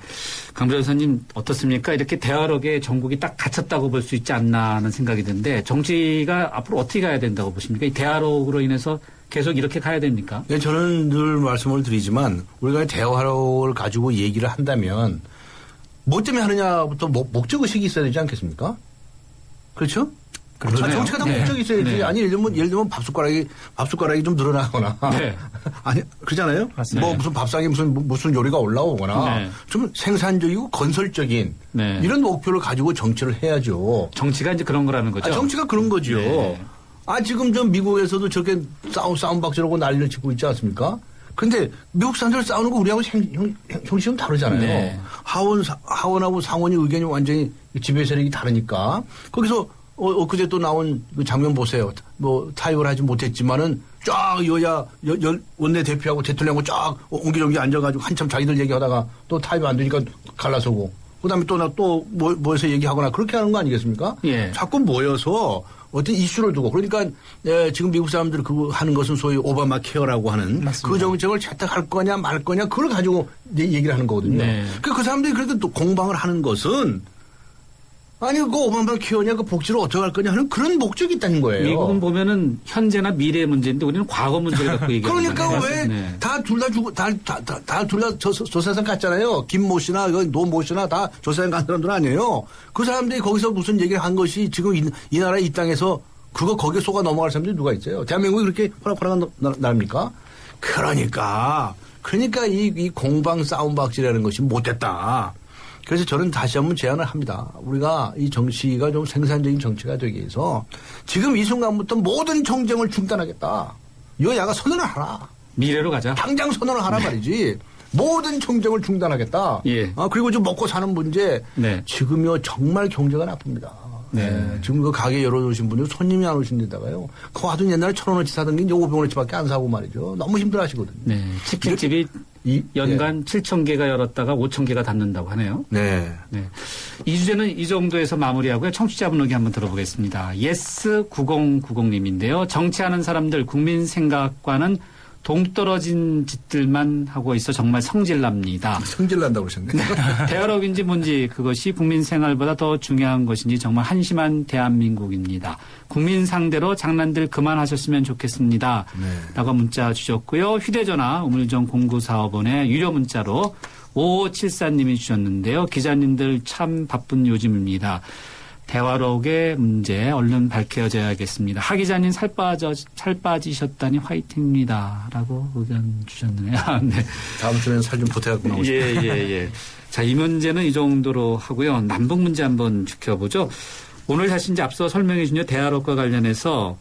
강 변호사님 어떻습니까? 이렇게 대화록에 전국이 딱 갇혔다고 볼 수 있지 않나 하는 생각이 드는데 정치가 앞으로 어떻게 가야 된다고 보십니까? 이 대화록으로 인해서 계속 이렇게 가야 됩니까? 네, 저는 늘 말씀을 드리지만 우리가 대화록을 가지고 얘기를 한다면 뭐 때문에 하느냐부터 목적의식이 있어야 되지 않겠습니까? 그렇죠? 그렇죠. 정치가 다 네. 목적이 있어야지. 네. 아니, 예를 들면 밥숟가락이 좀 늘어나거나. 네. 아니, 그러잖아요? 맞습니다. 뭐 무슨 밥상에 무슨 요리가 올라오거나. 네. 좀 생산적이고 건설적인 네. 이런 목표를 가지고 정치를 해야죠. 정치가 이제 그런 거라는 거죠? 정치가 그런 거죠. 네. 지금 저 미국에서도 저렇게 싸움박질하고 난리를 치고 있지 않습니까? 근데 미국 사람들 싸우는 거 우리하고 형식은 다르잖아요. 네. 하원하고 상원이 의견이 완전히 지배 세력이 다르니까 거기서 엊그제 또 나온 그 장면 보세요. 뭐 타협을 하지 못했지만은 쫙 여야 원내대표하고 대통령하고 쫙 옹기종기 앉아가지고 한참 자기들 얘기하다가 또 타협이 안 되니까 갈라서고 그다음에 또 모여서 얘기하거나 그렇게 하는 거 아니겠습니까? 예. 자꾸 모여서 어떤 이슈를 두고 그러니까 지금 미국 사람들 그거 하는 것은 소위 오바마 케어라고 하는 맞습니다. 그 정책을 채택할 거냐 말 거냐 그걸 가지고 얘기를 하는 거거든요. 네. 그 사람들이 그렇게 또 공방을 하는 것은 아니 그 오바마 케어냐 그 복지를 어떻게 할 거냐 하는 그런 목적이 있다는 거예요. 미국은 보면은 현재나 미래의 문제인데 우리는 과거 문제를 갖고 얘기하는 그러니까 거예요. 왜 다 둘 다 죽고 다 둘 다 저 세상 갔잖아요. 김모 씨나 노모 씨나 다 저 세상 간 사람들 아니에요. 그 사람들이 거기서 무슨 얘기를 한 것이 지금 이 나라 이 땅에서 거기에 속아 넘어갈 사람들이 누가 있어요? 대한민국이 그렇게 호락호락한 나라입니까? 그러니까 이 공방 싸움박질이라는 것이 못됐다. 그래서 저는 다시 한번 제안을 합니다. 우리가 이 정치가 좀 생산적인 정치가 되기 위해서 지금 이 순간부터 모든 정쟁을 중단하겠다. 여야가 선언을 하라. 미래로 가자. 당장 선언을 하라 말이지. 모든 정쟁을 중단하겠다. 예. 그리고 좀 먹고 사는 문제. 네. 지금요 정말 경제가 나쁩니다. 네. 지금 그 가게 열어놓으신 분들 손님이 안 오신 데다가요. 그 와도 옛날에 1,000원어치 사던 게 이제 500원어치밖에 안 사고 말이죠. 너무 힘들어 하시거든요. 네. 치킨집이 연간 7,000개가 열었다가 5,000개가 닫는다고 하네요. 네. 네. 이 주제는 이 정도에서 마무리하고요. 청취자분 의견 한번 들어보겠습니다. yes9090님인데요. 정치하는 사람들 국민 생각과는 동떨어진 짓들만 하고 있어 정말 성질납니다. 성질난다고 그러셨네. 대화록인지 뭔지 그것이 국민 생활보다 더 중요한 것인지 정말 한심한 대한민국입니다. 국민 상대로 장난들 그만하셨으면 좋겠습니다. 네. 라고 문자 주셨고요. 휴대전화 우물정 0945번에 유료 문자로 5574님이 주셨는데요. 기자님들 참 바쁜 요즘입니다. 대화록의 문제 얼른 밝혀져야겠습니다. 하 기자님 살 빠지셨다니 화이팅입니다. 라고 의견 주셨네요. 네. 다음 주에는 살 좀 보태갖고 나오시죠. 예. 자, 이 문제는 이 정도로 하고요. 남북 문제 한번 지켜보죠. 오늘 사실 이제 앞서 설명해 준 대화록과 관련해서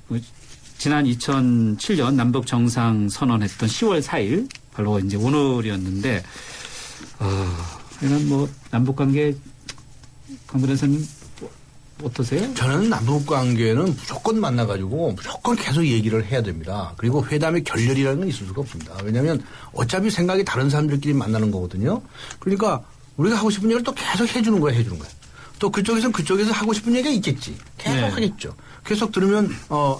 지난 2007년 남북 정상 선언했던 10월 4일 바로 이제 오늘이었는데, 이런 뭐 남북 관계 강 변호사님 어떠세요? 저는 남북 관계는 무조건 만나가지고 무조건 계속 얘기를 해야 됩니다. 그리고 회담의 결렬이라는 건 있을 수가 없습니다. 왜냐하면 어차피 생각이 다른 사람들끼리 만나는 거거든요. 그러니까 우리가 하고 싶은 얘기를 또 계속 해주는 거예요. 또 그쪽에서 하고 싶은 얘기가 있겠지. 계속 하겠죠. 계속 들으면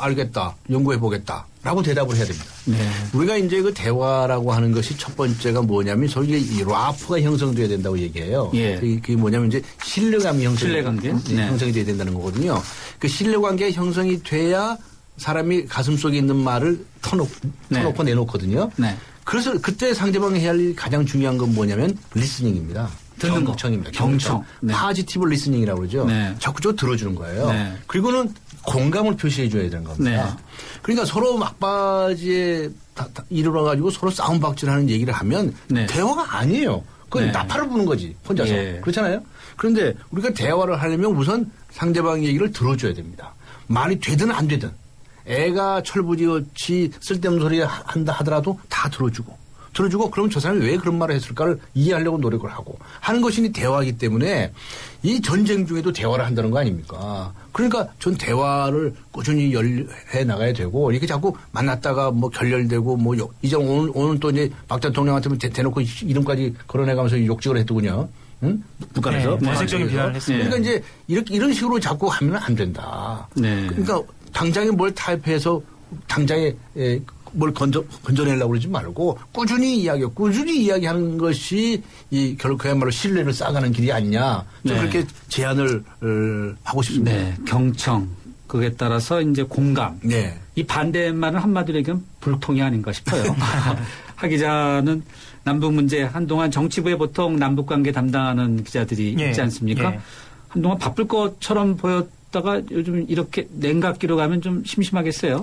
알겠다. 연구해보겠다. 라고 대답을 해야 됩니다. 네. 우리가 이제 그 대화라고 하는 것이 첫 번째가 뭐냐면 소위 이 라프가 형성돼야 된다고 얘기해요. 예. 그게 뭐냐면 이제 신뢰감이 신뢰관계? 형성이 돼야 된다는 거거든요. 그 신뢰관계가 형성이 돼야 사람이 가슴속에 있는 말을 터놓고 내놓거든요. 네. 그래서 그때 상대방이 해야 할 일이 가장 중요한 건 뭐냐면 리스닝입니다. 듣는 경청입니다. 경청. 네. 파지티브 리스닝이라고 그러죠. 네. 자꾸 들어주는 거예요. 네. 그리고는 공감을 표시해 줘야 되는 겁니다. 네. 그러니까 서로 막바지에 이르러가지고 서로 싸움박질하는 얘기를 하면 네. 대화가 아니에요. 그건 네. 나팔을 부는 거지 혼자서. 예. 그렇잖아요. 그런데 우리가 대화를 하려면 우선 상대방 얘기를 들어줘야 됩니다. 말이 되든 안 되든 애가 철부지같이 쓸데없는 소리 한다 하더라도 다 들어주고 그럼 저 사람이 왜 그런 말을 했을까를 이해하려고 노력을 하고 하는 것이 대화이기 때문에 이 전쟁 중에도 대화를 한다는 거 아닙니까? 그러니까 전 대화를 꾸준히 해 나가야 되고 이렇게 자꾸 만났다가 뭐 결렬되고 뭐 이제 오늘 또 이제 박 대통령한테 대놓고 이름까지 거론해가면서 욕직을 했더군요. 응? 북한에서. 네, 내색적인 비난을 했습니다. 그러니까 이제 이런 식으로 자꾸 하면 안 된다. 네. 그러니까 당장에 뭘 타협해서 당장에 뭘 건져내려고 그러지 말고 꾸준히 이야기하는 것이 결국 그야말로 신뢰를 쌓아가는 길이 아니냐. 좀 그렇게 제안을 하고 싶습니다. 네. 경청. 그에 따라서 이제 공감. 네. 이 반대말은 한마디로 얘기하면 불통이 아닌가 싶어요. 하 기자는 남북 문제 한동안 정치부에 보통 남북 관계 담당하는 기자들이 있지 않습니까? 한동안 바쁠 것처럼 보였다가 요즘 이렇게 냉각기로 가면 좀 심심하겠어요.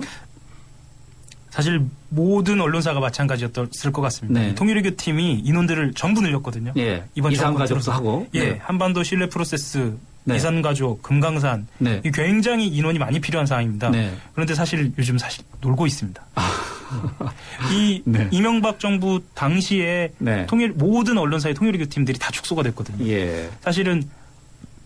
사실 모든 언론사가 마찬가지였을 것 같습니다. 네. 통일외교 팀이 인원들을 전부 늘렸거든요. 이번 이산가족도 하고. 한반도 신뢰 프로세스, 네. 이산가족, 금강산 이 굉장히 인원이 많이 필요한 상황입니다. 그런데 사실 요즘 놀고 있습니다. 이명박 정부 당시에 모든 언론사의 통일외교 팀들이 다 축소가 됐거든요. 사실은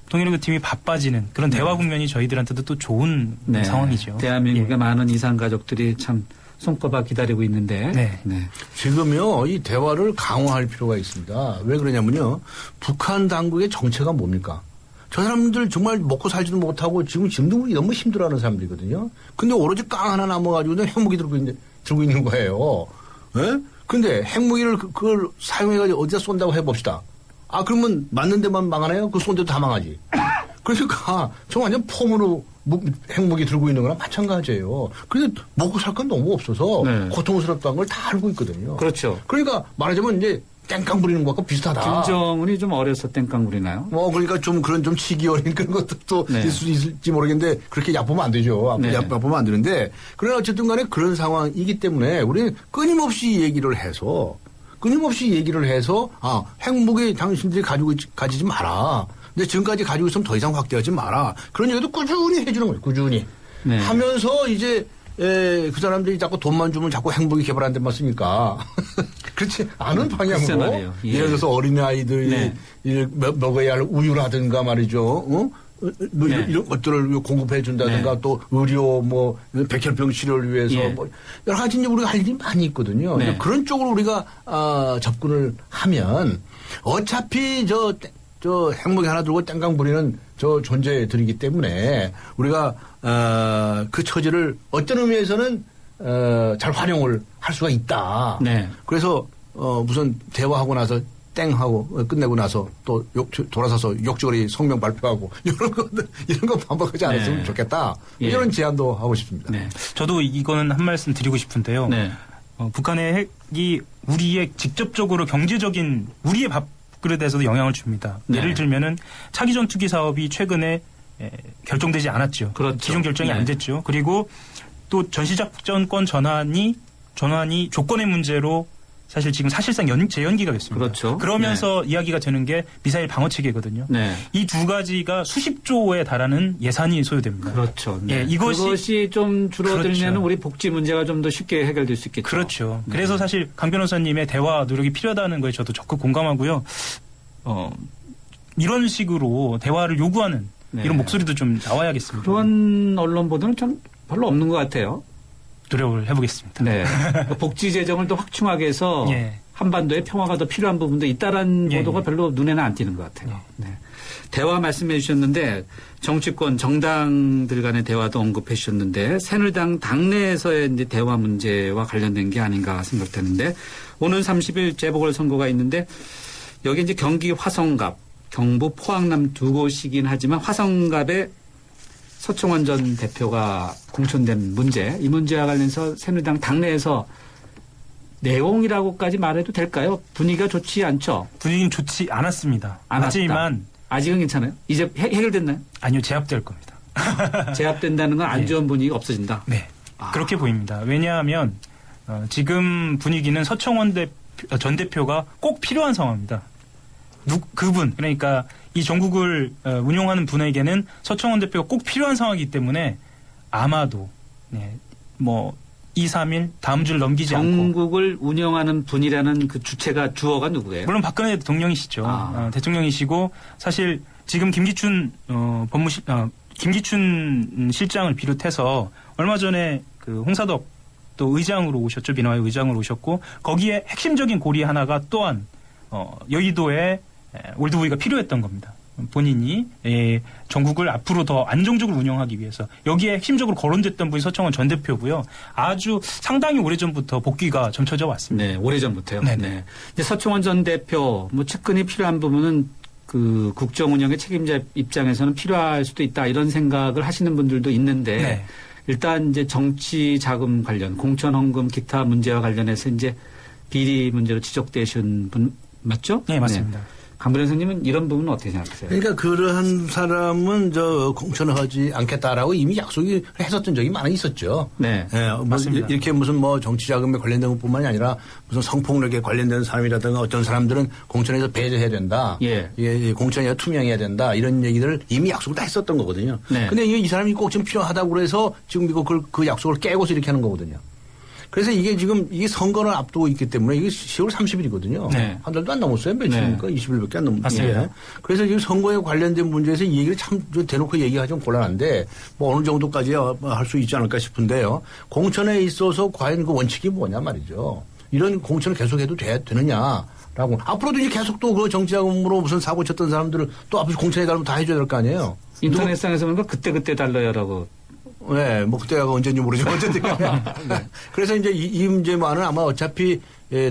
통일외교 팀이 바빠지는 그런 대화 국면이 저희들한테도 또 좋은 상황이죠. 대한민국의 많은 이산 가족들이 참 손꼽아 기다리고 있는데 지금요 이 대화를 강화할 필요가 있습니다. 왜 그러냐면요 북한 당국의 정체가 뭡니까? 저 사람들 정말 먹고 살지도 못하고 지금도 너무 힘들어하는 사람들이거든요. 근데 오로지 깡 하나 남아가지고 핵무기 들고 있는 거예요. 예? 근데 핵무기를 그걸 사용해가지고 어디다 쏜다고 해봅시다. 아 그러면 맞는 데만 망하나요? 그 쏜 데도 다 망하지. 그러니까 저 완전 폼으로 핵무기 들고 있는 거랑 마찬가지예요. 그런데 먹고 살 건 너무 없어서 고통스럽다는 걸 다 알고 있거든요. 그렇죠. 그러니까 말하자면 이제 땡깡 부리는 것과 비슷하다. 김정은이 좀 어려서 땡깡 부리나요? 그러니까 좀 그런 좀 치기 어린 그런 것도 있을 수 있을지 모르겠는데 그렇게 얕보면 안 되죠. 얕보면 안 되는데 그러나 어쨌든 간에 그런 상황이기 때문에 우리는 끊임없이 얘기를 해서 핵무기 당신들이 가지지 마라. 근데 지금까지 가지고 있으면 더 이상 확대하지 마라. 그런 얘기도 꾸준히 해주는 거예요. 꾸준히. 하면서 이제 그 사람들이 자꾸 돈만 주면 자꾸 핵무기 개발하는 데만 쓰니까. 그렇지 않은 방향으로. 예를 들어서 어린아이들이 먹어야 할 우유라든가 말이죠. 이런 것들을 공급해 준다든가 또 의료 백혈병 치료를 위해서 여러 가지 이제 우리가 할 일이 많이 있거든요. 그런 쪽으로 우리가 접근을 하면 어차피 저 핵무기 하나 들고 땡깡 부리는 저 존재들이기 때문에 우리가 그 처지를 어떤 의미에서는 잘 활용을 할 수가 있다. 그래서 무슨 대화하고 나서 땡하고 끝내고 나서 또 돌아서서 욕조리 성명 발표하고 이런 거 반복하지 않았으면 좋겠다. 이런 제안도 하고 싶습니다. 저도 이거는 한 말씀 드리고 싶은데요. 북한의 핵이 우리의 직접적으로 경제적인 우리의 밥그릇에서도 영향을 줍니다. 예를 들면은 차기 전투기 사업이 최근에 결정되지 않았죠. 기존 결정이 안 됐죠. 그리고 또 전시작전권 전환이 조건의 문제로 사실 지금 사실상 재연기가 됐습니다. 그러면서 이야기가 되는 게 미사일 방어 체계거든요. 이 두 가지가 수십 조에 달하는 예산이 소요됩니다. 이것이 좀 줄어들면 우리 복지 문제가 좀 더 쉽게 해결될 수 있겠죠. 그렇죠. 그래서 사실 강 변호사님의 대화 노력이 필요하다는 거에 저도 적극 공감하고요. 이런 식으로 대화를 요구하는 이런 목소리도 좀 나와야겠습니다. 그런 언론 보도는 좀 별로 없는 것 같아요. 노력을 해보겠습니다. 복지 재정을 더 확충하게 해서 한반도에 평화가 더 필요한 부분도 있다라는 보도가 별로 눈에는 안 띄는 것 같아요. 대화 말씀해 주셨는데 정치권 정당들 간의 대화도 언급해 주셨는데 새누리당 당내에서의 이제 대화 문제와 관련된 게 아닌가 생각되는데 오는 30일 재보궐선거가 있는데 여기 이제 경기 화성갑, 경북 포항남 두 곳이긴 하지만 화성갑에 서청원 전 대표가 공천된 문제, 이 문제와 관련해서 새누리당 당내에서 내용이라고까지 말해도 될까요? 분위기가 좋지 않죠? 분위기는 좋지 않았습니다. 하지만 아직은 괜찮아요? 이제 해결됐나요? 아니요, 제압될 겁니다. 제압된다는 건 안 좋은 분위기가 없어진다? 그렇게 보입니다. 왜냐하면 지금 분위기는 서청원 전 대표가 꼭 필요한 상황입니다. 그분, 그러니까 이 전국을 운용하는 분에게는 서청원 대표가 꼭 필요한 상황이기 때문에 아마도 뭐 2, 3일 다음 주를 넘기지 않고. 전국을 운영하는 분이라는 그 주어가 누구예요? 물론 박근혜 대통령이시죠. 대통령이시고 사실 지금 김기춘 김기춘 실장을 비롯해서 얼마 전에 그 홍사덕 또 의장으로 오셨죠. 비나와의 의장으로 오셨고 거기에 핵심적인 고리 하나가 또한 여의도에 올드보이가 필요했던 겁니다. 본인이 전국을 앞으로 더 안정적으로 운영하기 위해서 여기에 핵심적으로 거론됐던 분이 서청원 전 대표고요. 아주 상당히 오래전부터 복귀가 점쳐져 왔습니다. 네, 오래전부터요. 네. 네. 근데 서청원 전 대표 뭐 측근이 필요한 부분은 그 국정 운영의 책임자 입장에서는 필요할 수도 있다 이런 생각을 하시는 분들도 있는데 네. 일단 이제 정치 자금 관련 공천 헌금 기타 문제와 관련해서 이제 비리 문제로 지적되신 분 맞죠? 네, 맞습니다. 네. 강변 선생님은 이런 부분은 어떻게 생각하세요? 그러니까 그러한 사람은 공천을 하지 않겠다라고 이미 약속이 했었던 적이 많이 있었죠. 네. 맞습니다. 이렇게 무슨 뭐 정치 자금에 관련된 것뿐만이 아니라 무슨 성폭력에 관련된 사람이라든가 어떤 사람들은 공천에서 배제해야 된다. 예. 공천이 투명해야 된다. 이런 얘기를 이미 약속을 다 했었던 거거든요. 네. 근데 이 사람이 꼭 지금 필요하다고 그래서 지금 이거 그 약속을 깨고서 이렇게 하는 거거든요. 그래서 이게 지금 이게 선거를 앞두고 있기 때문에 이게 10월 30일이거든요. 네. 한 달도 안 남았어요. 며칠입니까? 20일밖에 안 남았어요. 맞습니다. 그래서 지금 선거에 관련된 문제에서 이 얘기를 참 대놓고 얘기하기 좀 곤란한데 뭐 어느 정도까지 할 수 있지 않을까 싶은데요. 공천에 있어서 과연 그 원칙이 뭐냐 말이죠. 이런 공천을 계속해도 되느냐라고. 앞으로도 이제 계속 또 그 정치자금으로 무슨 사고 쳤던 사람들을 또 앞으로 공천에 달면 다 해줘야 될 거 아니에요. 인터넷상에서 보니까 그때 달러요라고. 네, 뭐 그때가 언제인지 모르지만 어쨌든. 네. 그래서 이제 이 문제만은 아마 어차피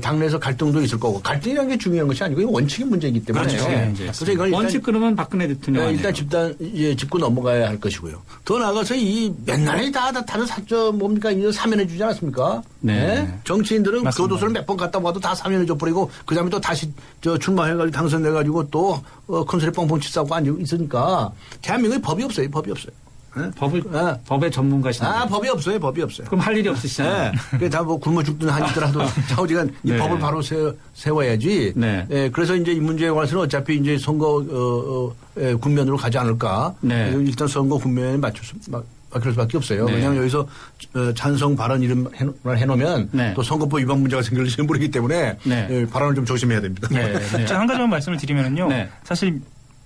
당내에서 갈등도 있을 거고 갈등이라는 게 중요한 것이 아니고 원칙의 문제이기 때문에. 그렇죠. 그래서 이건 원칙 그러면 박근혜 대통령 일단 짚고 넘어가야 할 것이고요. 더 나아가서 이 맨날에 다들 뭡니까 이거 사면해 주지 않았습니까? 네. 정치인들은 맞습니다. 교도소를 몇 번 갔다 와도 다 사면해 줘버리고 그다음에 또 다시 출마해가지고 당선돼가지고 또 큰 소리 뻥뻥 치싸고 앉아 있으니까 대한민국에 법이 없어요. 네? 법의 전문가시네요. 법이 없어요. 그럼 할 일이 없으시잖아요. 네. 그게 다 뭐 굶어 죽든 하니더라도 좌우지간 이 네. 법을 바로 세워야지. 네. 그래서 이제 이 문제에 관해서는 어차피 이제 선거 국면으로 가지 않을까. 네. 일단 선거 국면에 맡길 수밖에 없어요. 네. 왜냐하면 여기서 찬성 발언 이름 해놓으면 네. 또 선거법 위반 문제가 생길지 모르기 때문에 네. 발언을 좀 조심해야 됩니다. 네. 자, 한 가지만 말씀을 드리면요. 네. 사실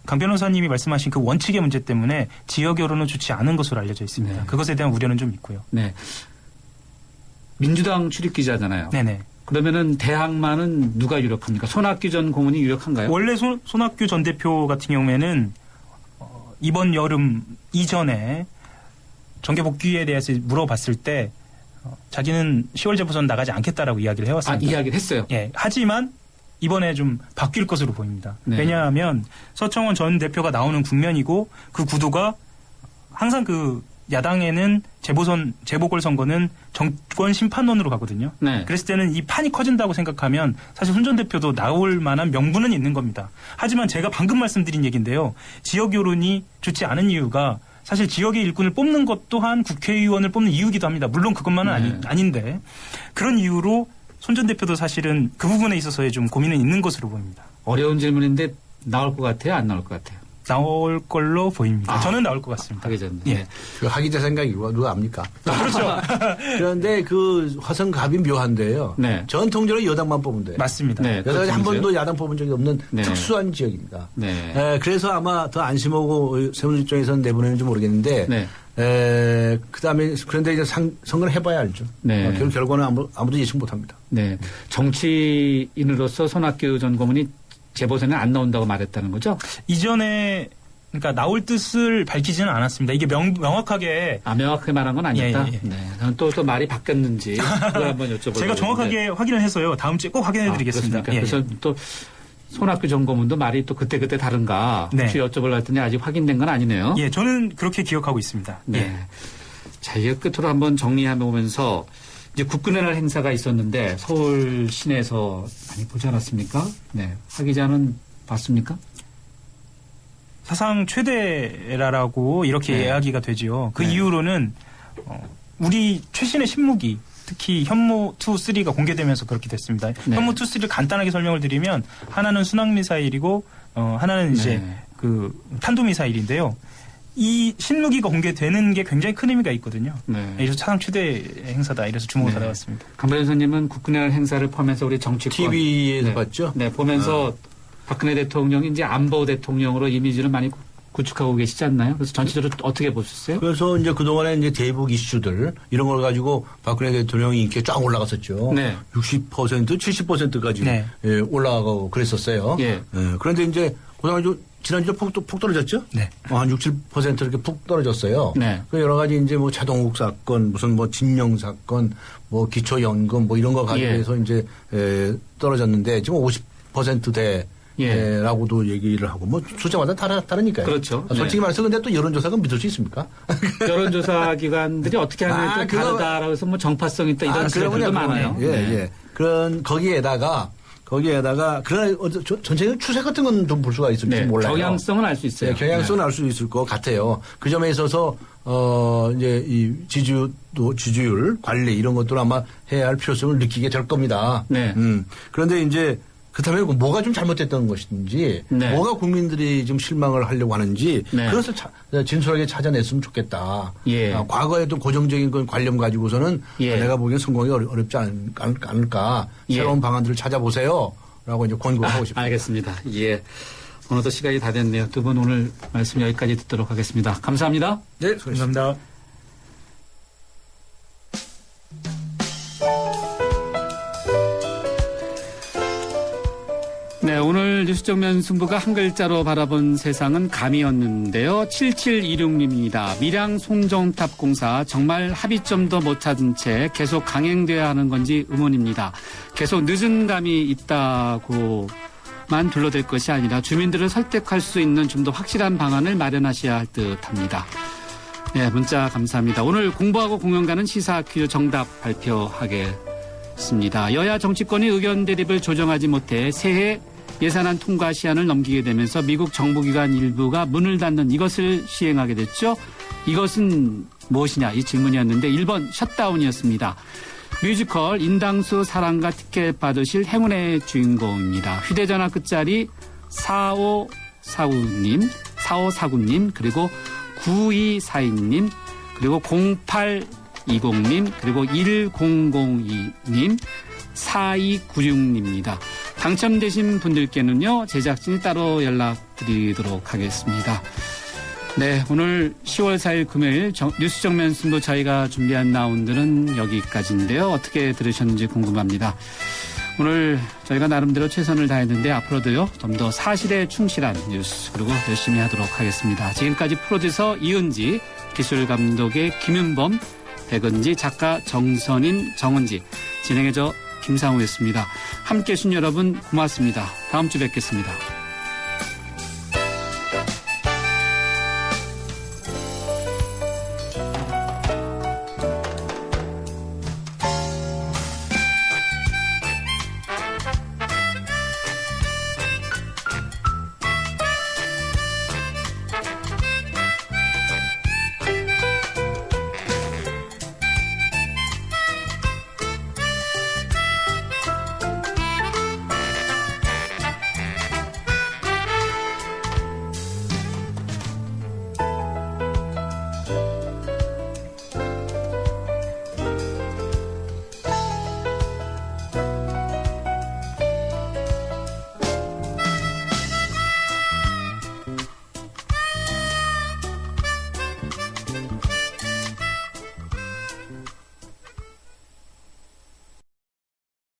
강 변호사님이 말씀하신 그 원칙의 문제 때문에 지역 여론은 좋지 않은 것으로 알려져 있습니다. 네. 그것에 대한 우려는 좀 있고요. 네. 민주당 출입 기자잖아요. 네네. 그러면은 대항마는 누가 유력합니까? 손학규 전 고문이 유력한가요? 원래 손학규 전 대표 같은 경우에는 이번 여름 이전에 정계 복귀에 대해서 물어봤을 때 자기는 10월 재보선 나가지 않겠다라고 이야기를 해왔습니다. 이야기를 했어요. 예. 하지만 이번에 좀 바뀔 것으로 보입니다. 네. 왜냐하면 서청원 전 대표가 나오는 국면이고 그 구도가 항상 그 야당에는 재보궐선거는 정권 심판론으로 가거든요. 네. 그랬을 때는 이 판이 커진다고 생각하면 사실 손 전 대표도 나올 만한 명분은 있는 겁니다. 하지만 제가 방금 말씀드린 얘기인데요. 지역 여론이 좋지 않은 이유가 사실 지역의 일꾼을 뽑는 것 또한 국회의원을 뽑는 이유기도 합니다. 물론 그것만은 아닌데 그런 이유로 손 전 대표도 사실은 그 부분에 있어서의 좀 고민은 있는 것으로 보입니다. 어려운 질문인데 나올 것 같아요? 안 나올 것 같아요? 나올 걸로 보입니다. 저는 나올 것 같습니다. 하기 전에. 예. 그 하기자 생각이고 누가 압니까? 그렇죠. 그런데 그 화성갑이 묘한데요. 네. 전통적으로 여당만 뽑으면 돼요. 맞습니다. 네. 그래서 한 번도 야당 뽑은 적이 없는 네. 특수한 지역입니다. 네. 그래서 아마 더 안심하고 세훈 입장에서는 내보내는지 모르겠는데 네. 그다음에 그런데 이제 선거를 해봐야 알죠. 네. 결과는 아무도 예측 못합니다. 네. 정치인으로서 손학규 전 고문이 재보선에 안 나온다고 말했다는 거죠? 이전에 그러니까 나올 뜻을 밝히지는 않았습니다. 이게 명확하게 명확하게 말한 건 아니었다. 예. 네. 또 말이 바뀌었는지 그걸 한번 여쭤보려고. 제가 정확하게 확인을 해서요. 다음 주에 꼭 확인해드리겠습니다. 그래서 또 손학규 전 고문도 말이 또 그때 다른가 혹시 여쭤보려고 했더니 아직 확인된 건 아니네요. 예, 저는 그렇게 기억하고 있습니다. 네. 예. 자, 이거 끝으로 한번 정리해보면서 이제 국군의 날 행사가 있었는데 서울 시내에서 많이 보지 않았습니까? 네. 하 기자는 봤습니까? 사상 최대라고 이렇게 이야기가 되지요. 그 이후로는 우리 최신의 신무기 특히 현무 2, 3가 공개되면서 그렇게 됐습니다. 현무 2, 3를 간단하게 설명을 드리면 하나는 순항미사일이고 하나는 이제 그 탄도미사일인데요. 이 신무기가 공개되는 게 굉장히 큰 의미가 있거든요. 네. 이래서 사상 최대 행사다. 이래서 주목을 받아왔습니다. 강백현 선생님은 국군의 행사를 포함해서 우리 정치권 TV에서 봤죠? 네, 보면서 박근혜 대통령이 이제 안보 대통령으로 이미지를 많이 구축하고 계시지 않나요? 그래서 전체적으로 어떻게 보셨어요? 그래서 이제 그동안에 이제 대북 이슈들 이런 걸 가지고 박근혜 대통령이 인기가 쫙 올라갔었죠. 네. 60%, 70%까지 네. 예, 올라가고 그랬었어요. 예. 예, 그런데 이제 그동안 지난주에 푹 떨어졌죠? 네. 한 6, 7% 이렇게 푹 떨어졌어요. 네. 그 여러 가지 이제 뭐 자동욱 사건, 무슨 뭐 진영 사건, 뭐 기초연금 뭐 이런 거 가지고해서 이제 떨어졌는데 지금 50%대 라고도 얘기를 하고 뭐 숫자마다 다르니까요. 그렇죠. 솔직히 말해서 근데 또 여론조사가 믿을 수 있습니까? 여론조사 기관들이 어떻게 하느냐에 또 다르다라고 해서 뭐 정파성 있다 이런 지적들도 많아요. 예. 그런 거기에다가 그러나 전체적인 추세 같은 건 좀 볼 수가 있을지 몰라요. 경향성은 알 수 있어요. 경향성은 알 수 있을 것 같아요. 그 점에 있어서 이제 이 지지율 관리 이런 것들을 아마 해야 할 필요성을 느끼게 될 겁니다. 네. 그런데 이제 그렇다면 뭐가 좀 잘못됐던 것인지, 뭐가 국민들이 좀 실망을 하려고 하는지, 그것을 진솔하게 찾아냈으면 좋겠다. 과거에도 고정적인 그 관념 가지고서는 내가 보기엔 성공이 어렵지 않을까. 새로운 방안들을 찾아보세요. 라고 이제 권고를 하고 싶습니다. 알겠습니다. 예. 어느덧 시간이 다 됐네요. 두 분 오늘 말씀 여기까지 듣도록 하겠습니다. 감사합니다. 네, 감사합니다. 네, 오늘 뉴스정면 승부가 한 글자로 바라본 세상은 감이었는데요. 7726님입니다. 밀양 송정탑 공사 정말 합의점도 못 찾은 채 계속 강행돼야 하는 건지 의문입니다. 계속 늦은 감이 있다고만 둘러댈 것이 아니라 주민들을 설득할 수 있는 좀 더 확실한 방안을 마련하셔야 할 듯합니다. 네, 문자 감사합니다. 오늘 공부하고 공연가는 시사 퀴즈 정답 발표하겠습니다. 여야 정치권이 의견 대립을 조정하지 못해 새해 예산안 통과 시한을 넘기게 되면서 미국 정부기관 일부가 문을 닫는 이것을 시행하게 됐죠. 이것은 무엇이냐 이 질문이었는데 1번 셧다운이었습니다. 뮤지컬 인당수 사랑과 티켓 받으실 행운의 주인공입니다. 휴대전화 끝자리 4549님 그리고 9242님 그리고 0820님 그리고 1002님 4296님입니다. 당첨되신 분들께는요 제작진이 따로 연락드리도록 하겠습니다. 네, 오늘 10월 4일 금요일 뉴스 정면 승부 저희가 준비한 라운드는 여기까지인데요. 어떻게 들으셨는지 궁금합니다. 오늘 저희가 나름대로 최선을 다했는데 앞으로도요 좀 더 사실에 충실한 뉴스 그리고 열심히 하도록 하겠습니다. 지금까지 프로듀서 이은지, 기술 감독의 김윤범, 백은지, 작가 정선인, 정은지, 진행해줘 김상우였습니다. 함께해 주신 여러분 고맙습니다. 다음 주 뵙겠습니다.